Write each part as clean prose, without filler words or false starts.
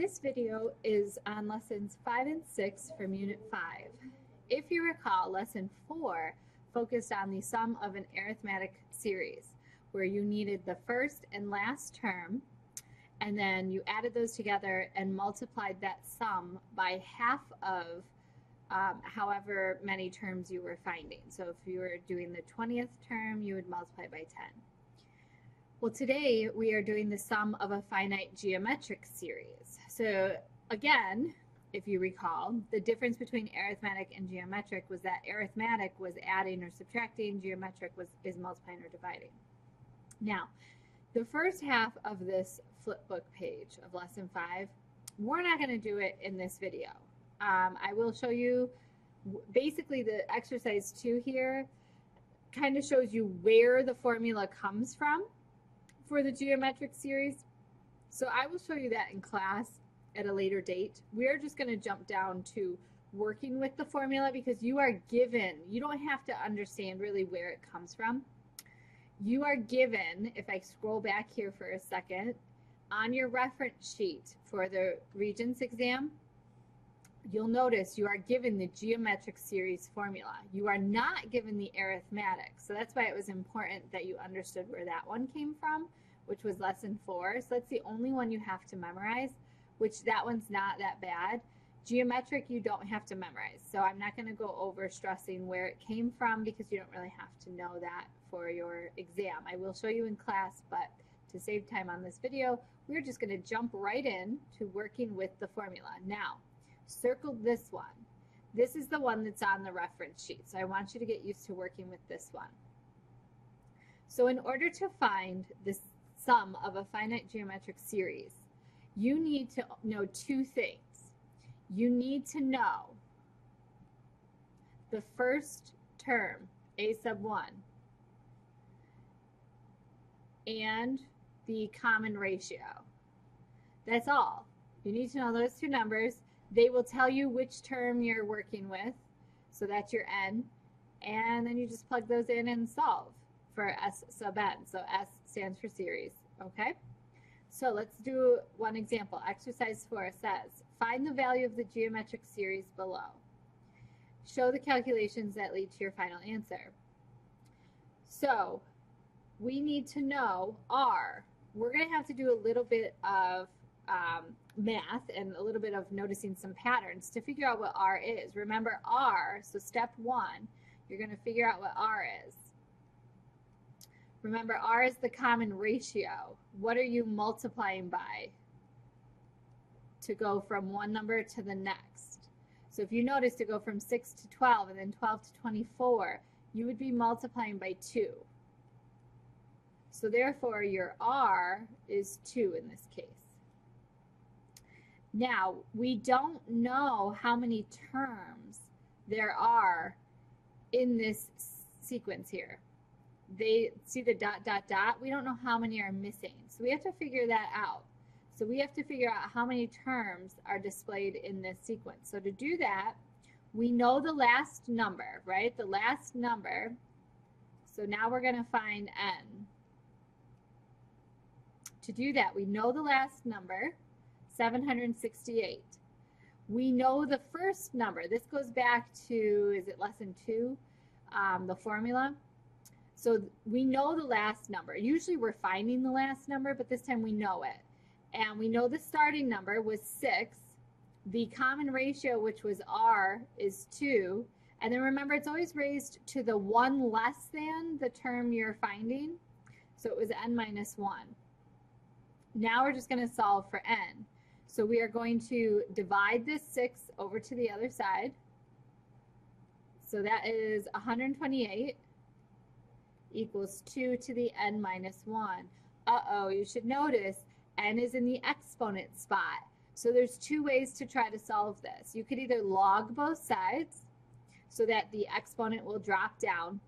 This video is on lessons 5 and 6 from Unit 5. If you recall, lesson 4 focused on the sum of an arithmetic series, where you needed the first and last term, and then you added those together and multiplied that sum by half of however many terms you were finding. So if you were doing the 20th term, you would multiply by 10. Well, today we are doing the sum of a finite geometric series. So again, if you recall, the difference between arithmetic and geometric was that arithmetic was adding or subtracting, geometric is multiplying or dividing. Now, the first half of this flipbook page of lesson 5, we're not going to do it in this video. I will show you basically the exercise 2 here kind of shows you where the formula comes from for the geometric series. So I will show you that in class at a later date. We're just going to jump down to working with the formula because you are given, you don't have to understand really where it comes from. You are given, if I scroll back here for a second, on your reference sheet for the Regents exam, you'll notice you are given the geometric series formula. You are not given the arithmetic. So that's why it was important that you understood where that one came from, which was lesson 4. So that's the only one you have to memorize, which that one's not that bad. Geometric you don't have to memorize. So I'm not going to go over stressing where it came from because you don't really have to know that for your exam. I will show you in class, but to save time on this video, we're just going to jump right in to working with the formula. Now, circle this one. This is the one that's on the reference sheet. So I want you to get used to working with this one. So in order to find the sum of a finite geometric series, you need to know two things. You need to know the first term, a sub 1, and the common ratio. That's all. You need to know those two numbers. They will tell you which term you're working with, so that's your n, and then you just plug those in and solve for s sub n. So s stands for series, okay? So let's do one example. Exercise 4 says, find the value of the geometric series below. Show the calculations that lead to your final answer. So we need to know r. We're going to have to do a little bit of math and a little bit of noticing some patterns to figure out what r is. Remember r, so step 1, you're going to figure out what r is. Remember, r is the common ratio. What are you multiplying by to go from one number to the next? So if you notice, to go from 6 to 12 and then 12 to 24, you would be multiplying by 2. So therefore, your r is 2 in this case. Now, we don't know how many terms there are in this sequence here. They see the dot, dot, dot. We don't know how many are missing. So we have to figure that out. So we have to figure out how many terms are displayed in this sequence. So to do that, we know the last number, right? The last number. So now we're going to find n. To do that, we know the last number, 768. We know the first number. This goes back to, is it lesson 2, the formula? So we know the last number. Usually we're finding the last number, but this time we know it. And we know the starting number was 6. The common ratio, which was r, is 2. And then remember, it's always raised to the 1 less than the term you're finding. So it was n minus 1. Now we're just going to solve for n. So we are going to divide this 6 over to the other side. So that is 128 equals 2 to the n minus 1. Uh-oh, you should notice n is in the exponent spot. So there's two ways to try to solve this. You could either log both sides so that the exponent will drop down,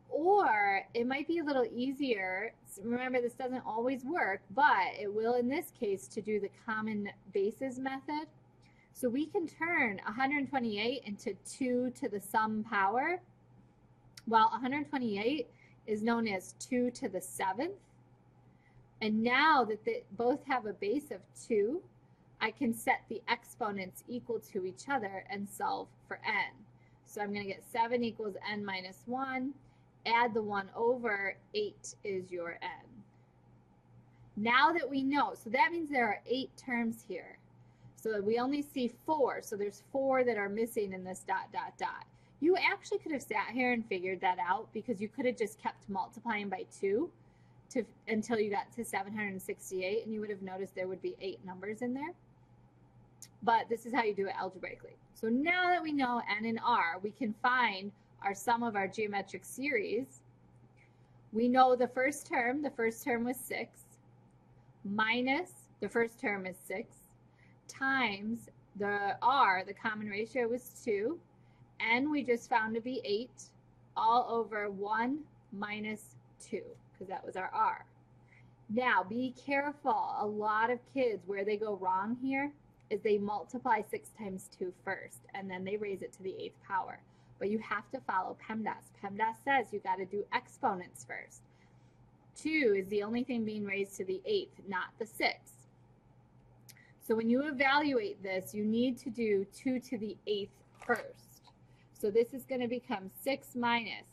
or it might be a little easier. Remember, this doesn't always work, but it will in this case to do the common bases method. So we can turn 128 into 2 to the sum power, while 128 is known as 2 to the 7th. And now that they both have a base of 2, I can set the exponents equal to each other and solve for n. So I'm going to get 7 equals n minus 1. Add the 1 over, 8 is your n. Now that we know, so that means there are 8 terms here. So we only see 4, so there's 4 that are missing in this dot, dot, dot. You actually could have sat here and figured that out because you could have just kept multiplying by 2 until you got to 768, and you would have noticed there would be 8 numbers in there. But this is how you do it algebraically. So now that we know n and r, we can find our sum of our geometric series. We know the first term was 6, minus the first term is 6, times the r, the common ratio was 2, n we just found to be 8, all over 1 minus 2, because that was our r. Now, be careful. A lot of kids, where they go wrong here is they multiply 6 times 2 first, and then they raise it to the 8th power. But you have to follow PEMDAS. PEMDAS says you got to do exponents first. 2 is the only thing being raised to the 8th, not the 6th. So when you evaluate this, you need to do 2 to the 8th first. So this is going to become 6 minus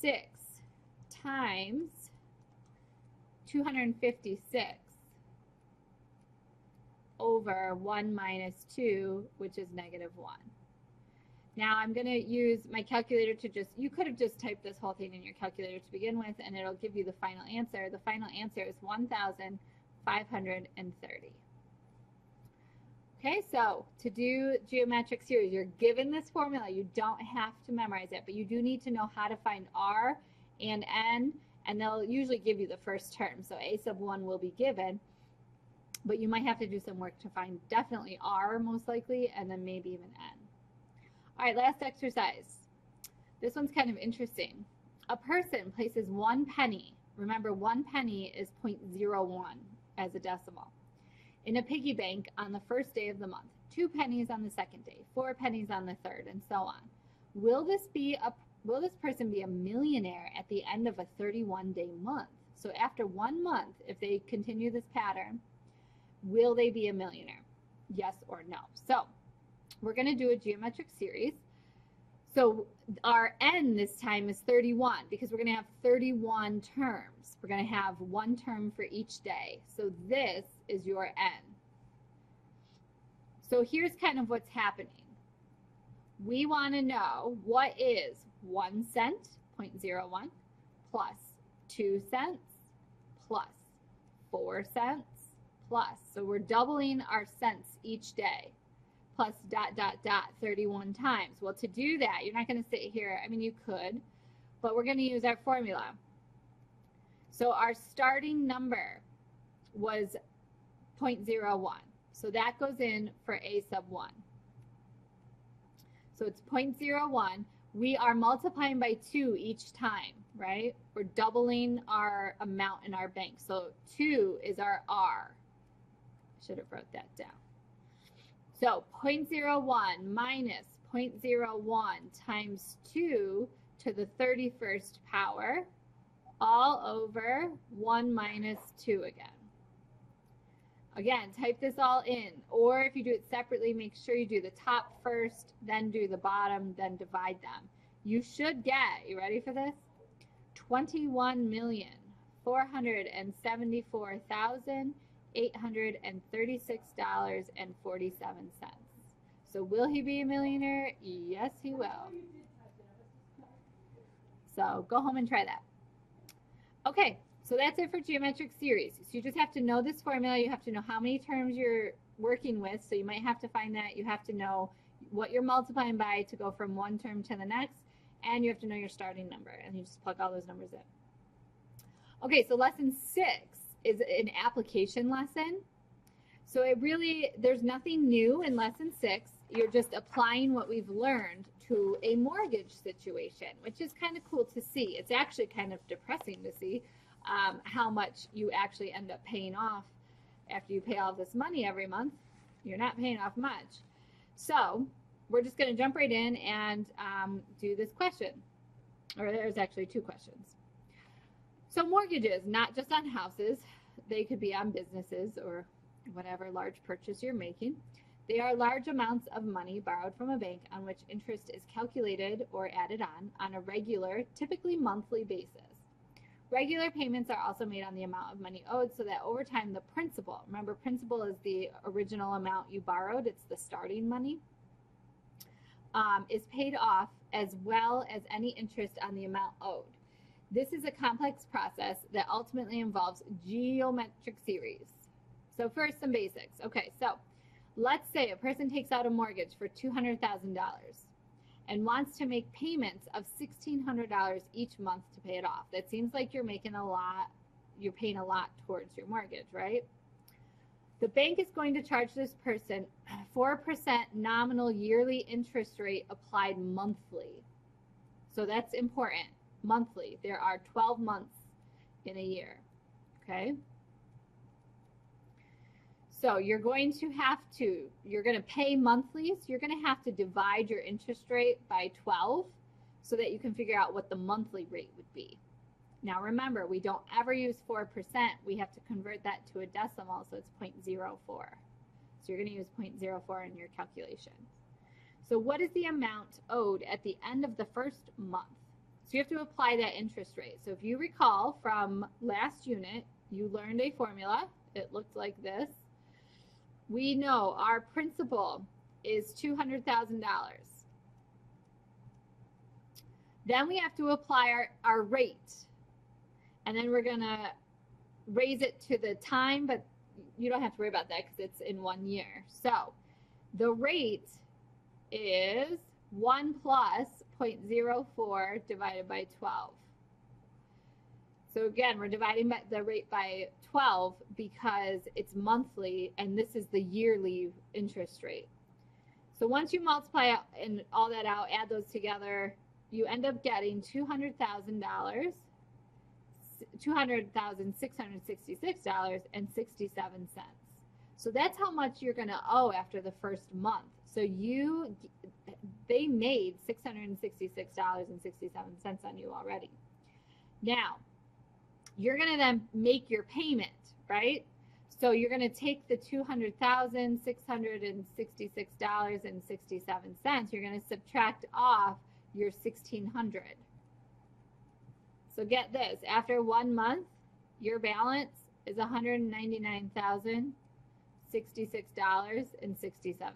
6 times 256 over 1 minus 2, which is negative 1. Now I'm going to use my calculator to you could have just typed this whole thing in your calculator to begin with, and it'll give you the final answer. The final answer is 1,530. Okay, so to do geometric series, you're given this formula. You don't have to memorize it, but you do need to know how to find r and n, and they'll usually give you the first term. So a sub 1 will be given, but you might have to do some work to find definitely r most likely, and then maybe even n. All right, last exercise. This one's kind of interesting. A person places 1 penny. Remember, 1 penny is 0.01 as a decimal. In a piggy bank on the first day of the month, 2 pennies on the second day, 4 pennies on the third, and so on. Will this person be a millionaire at the end of a 31-day month? So after 1 month, if they continue this pattern, will they be a millionaire? Yes or no? So we're going to do a geometric series. So our n this time is 31 because we're going to have 31 terms. We're going to have 1 term for each day. So this is your n. So here's kind of what's happening. We want to know what is 1 cent, 0.01, plus 2 cents, plus 4 cents, plus. So we're doubling our cents each day, plus dot, dot, dot 31 times. Well, to do that, you're not going to sit here. I mean, you could, but we're going to use our formula. So our starting number was 0.01. So that goes in for a sub 1. So it's 0.01. We are multiplying by 2 each time, right? We're doubling our amount in our bank. So 2 is our R. Should have wrote that down. So 0.01 minus 0.01 times 2 to the 31st power, all over 1 minus 2 again. Again, type this all in, or if you do it separately, make sure you do the top first, then do the bottom, then divide them. You should get, you ready for this? $21,474,836.47. So will he be a millionaire? Yes, he will. So go home and try that. Okay, so that's it for geometric series. So you just have to know this formula. You have to know how many terms you're working with. So you might have to find that. You have to know what you're multiplying by to go from one term to the next. And you have to know your starting number. And you just plug all those numbers in. Okay, so lesson 6 is an application lesson. So it really, there's nothing new in lesson 6. You're just applying what we've learned to a mortgage situation, which is kind of cool to see. It's actually kind of depressing to see how much you actually end up paying off after you pay all this money every month. You're not paying off much. So we're just going to jump right in and do this question. Or there's actually 2 questions. So mortgages, not just on houses. They could be on businesses or whatever large purchase you're making. They are large amounts of money borrowed from a bank on which interest is calculated or added on a regular, typically monthly basis. Regular payments are also made on the amount of money owed so that over time the principal, remember principal is the original amount you borrowed, it's the starting money, is paid off as well as any interest on the amount owed. This is a complex process that ultimately involves geometric series. So first, some basics. Okay, so let's say a person takes out a mortgage for $200,000 and wants to make payments of $1,600 each month to pay it off. That seems like you're paying a lot towards your mortgage, right? The bank is going to charge this person 4% nominal yearly interest rate applied monthly. So that's important, monthly. There are 12 months in a year, okay? So you're going to pay monthly, so you're going to have to divide your interest rate by 12 so that you can figure out what the monthly rate would be. Now remember, we don't ever use 4%. We have to convert that to a decimal, so it's 0.04. So you're going to use 0.04 in your calculation. So what is the amount owed at the end of the first month? So you have to apply that interest rate. So if you recall from last unit, you learned a formula. It looked like this. We know our principal is $200,000. Then we have to apply our rate. And then we're going to raise it to the time, but you don't have to worry about that because it's in 1 year. So the rate is 1 plus 0.04 divided by 12. So again, we're dividing the rate by 12 because it's monthly and this is the yearly interest rate. So once you multiply out and all that out, add those together, you end up getting $200,666.67. So that's how much you're going to owe after the first month. So they made $666.67 on you already. Now, you're going to then make your payment, right? So you're going to take the $200,666.67. You're going to subtract off your $1,600. So get this, after 1 month, your balance is $199,066.67.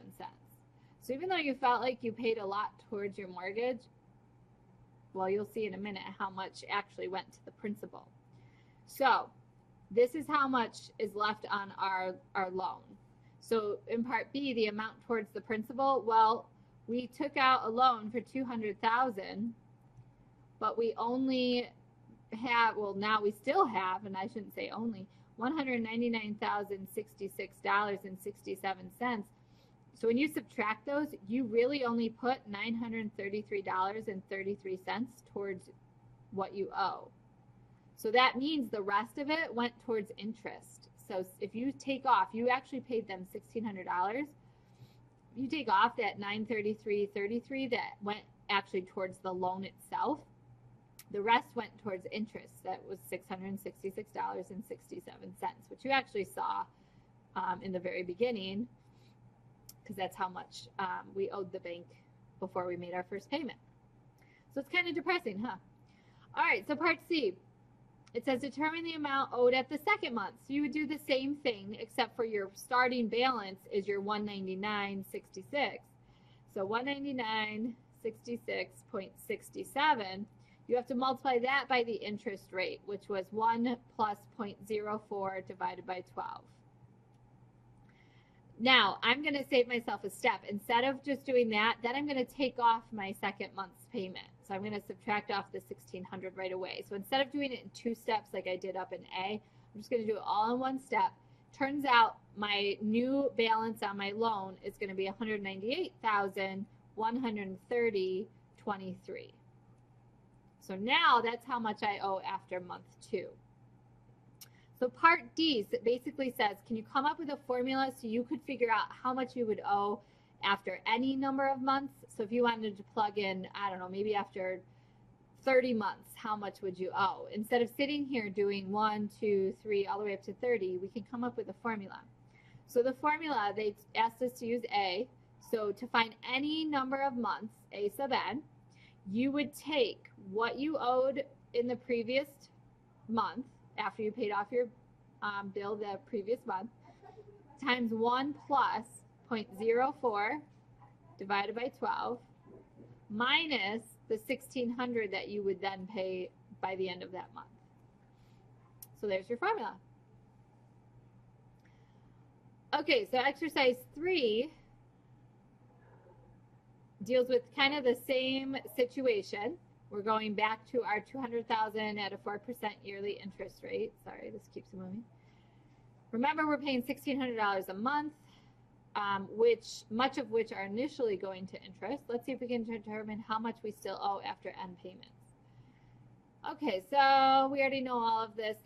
So even though you felt like you paid a lot towards your mortgage, well, you'll see in a minute how much actually went to the principal. So this is how much is left on our loan. So in part B, the amount towards the principal, well, we took out a loan for $200,000, but we only have, well, now we still have, and I shouldn't say only, $199,066.67. So when you subtract those, you really only put $933.33 towards what you owe. So that means the rest of it went towards interest. So if you take off, you actually paid them $1,600. You take off that $933.33 that went actually towards the loan itself. The rest went towards interest. That was $666.67, which you actually saw in the very beginning, because that's how much we owed the bank before we made our first payment. So it's kind of depressing, huh? All right, so part C. It says determine the amount owed at the second month. So you would do the same thing, except for your starting balance is your $199.66. So $199.66.67. You have to multiply that by the interest rate, which was 1 plus 0.04 divided by 12. Now, I'm going to save myself a step. Instead of just doing that, then I'm going to take off my second month's payment. So I'm going to subtract off the $1,600 right away. So instead of doing it in 2 steps like I did up in A, I'm just going to do it all in 1 step. Turns out my new balance on my loan is going to be $198,130.23. So now that's how much I owe after month 2. So part D basically says, can you come up with a formula so you could figure out how much you would owe after any number of months? So if you wanted to plug in, I don't know, maybe after 30 months, how much would you owe? Instead of sitting here doing 1, 2, 3, all the way up to 30, we can come up with a formula. So the formula, they asked us to use A. So to find any number of months, A sub n, you would take what you owed in the previous month, after you paid off your bill the previous month, times 1 plus 0.04 divided by 12, minus the $1,600 that you would then pay by the end of that month. So there's your formula. Okay, so exercise 3 deals with kind of the same situation. We're going back to our $200,000 at a 4% yearly interest rate. Sorry, this keeps moving. Remember, we're paying $1,600 a month, much of which are initially going to interest. Let's see if we can determine how much we still owe after n payments. Okay, so we already know all of this.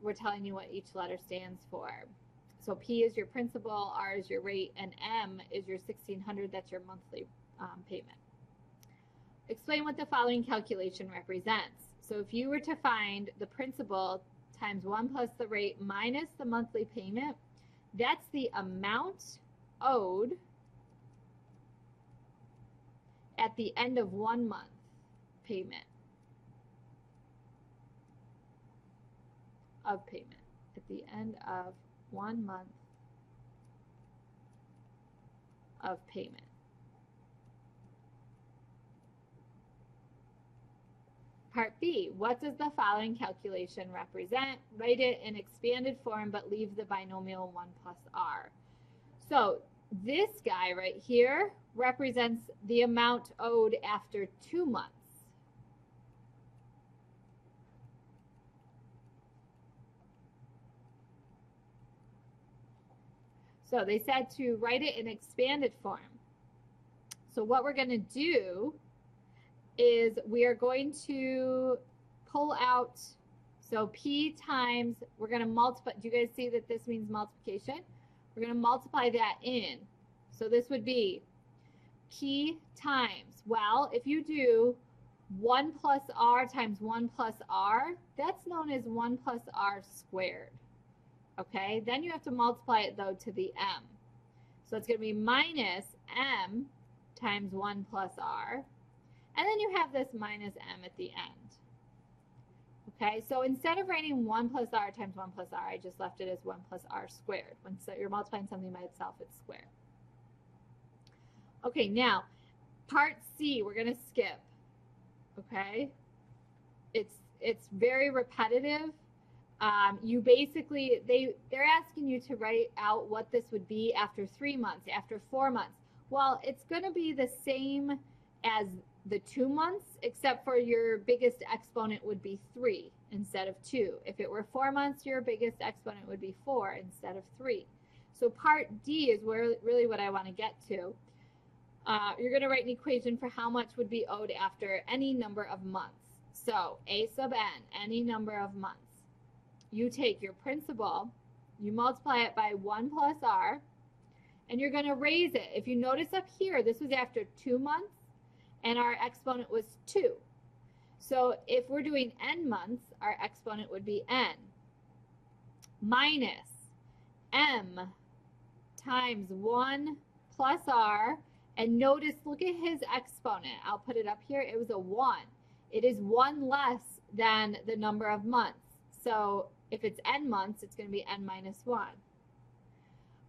We're telling you what each letter stands for. So P is your principal, R is your rate, and M is your $1,600. That's your monthly payment. Explain what the following calculation represents. So if you were to find the principal times 1 plus the rate minus the monthly payment, that's the amount owed at the end of 1 month payment of payment. At the end of 1 month of payment. Part B, what does the following calculation represent? Write it in expanded form, but leave the binomial 1 plus r. So this guy right here represents the amount owed after 2 months. So they said to write it in expanded form. So what we're going to do is we are going to pull out, so P times, we're going to multiply. Do you guys see that this means multiplication? We're going to multiply that in. So this would be P times, well, if you do 1 plus R times 1 plus R, that's known as 1 plus R squared. Okay, then you have to multiply it though to the M. So it's going to be minus M times 1 plus R. And then you have this minus M at the end. Okay, so instead of writing 1 plus R times 1 plus R, I just left it as 1 plus R squared. When you're multiplying something by itself, it's squared. Okay, now, part C, we're going to skip. Okay, it's very repetitive. You basically, they're asking you to write out what this would be after 3 months, after 4 months. Well, it's going to be the same as the 2 months, except for your biggest exponent would be 3 instead of 2. If it were 4 months, your biggest exponent would be 4 instead of 3. So part D is really what I want to get to. You're going to write an equation for how much would be owed after any number of months. So A sub n, any number of months. You take your principal, you multiply it by 1 plus R, and you're going to raise it. If you notice up here, this was after 2 months, and our exponent was 2. So if we're doing n months, our exponent would be n minus m times 1 plus r. And notice, look at his exponent. I'll put it up here. It was a 1. It is 1 less than the number of months. So if it's n months, it's going to be n minus 1.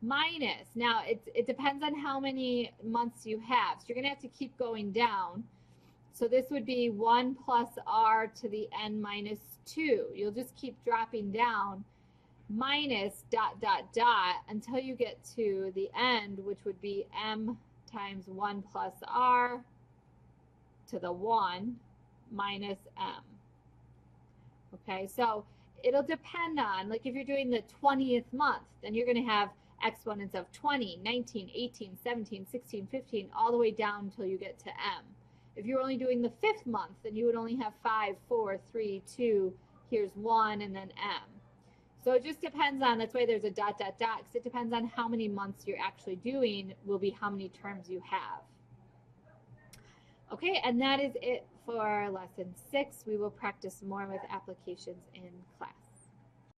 Minus, now it depends on how many months you have. So you're going to have to keep going down. So this would be 1 plus r to the n minus 2. You'll just keep dropping down, minus dot, dot, dot, until you get to the end, which would be m times 1 plus r to the 1 minus m. Okay, so it'll depend on, like if you're doing the 20th month, then you're going to have exponents of 20, 19, 18, 17, 16, 15, all the way down until you get to m. If you're only doing the 5th month, then you would only have 5, 4, 3, 2, here's 1, and then m. So it just depends on, that's why there's a dot, dot, dot, because it depends on how many months you're actually doing will be how many terms you have. Okay, and that is it for lesson 6. We will practice more with applications in class.